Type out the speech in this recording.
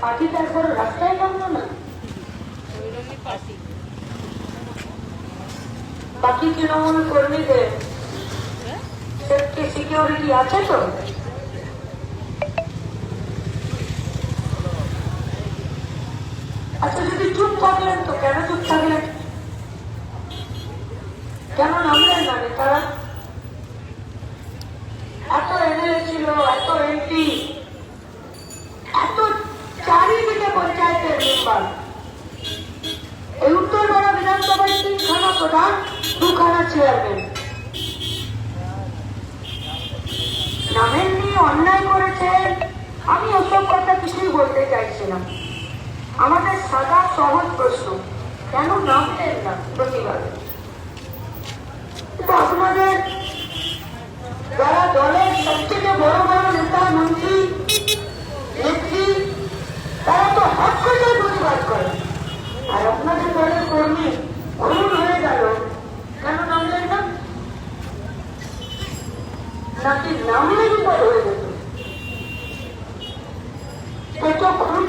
পার্টিটা একবার রাস্তায় নামলো না। বাকি তৃণমূল কর্মীদের সেফটি সিকিউরিটি আছে তো? আচ্ছা, যদি চুপ থাকলেন তো কেন চুপ থাকলেন? কেন নামলেন না নেতারা? এত এমএলএ ছিল, এত এমপি, এত চারিদিকে পঞ্চায়েতের মেম্বার, এই উত্তরপাড়া বিধানসভায় 3খানা প্রধান, 2খানা চেয়ারম্যান। নামের নিয়ে অন্যায় করেছেন, আমি ওসব কথা কিছুই বলতে চাইছিলাম। আমাদের সাদা সহজ প্রশ্ন, কেন নামলেন না প্রতিবাদ? কিন্তু আপনাদের যারা দলের সবথেকে বড় বড় নেতা, মন্ত্রী, নেত্রী, তারা তো হক করে প্রতিবাদ করে, আর আপনাদের দলের কর্মী খুন হয়ে গেল, কেন নামলেন না? নাকি নামলে বিপদ হয়ে যেত? পেট খুন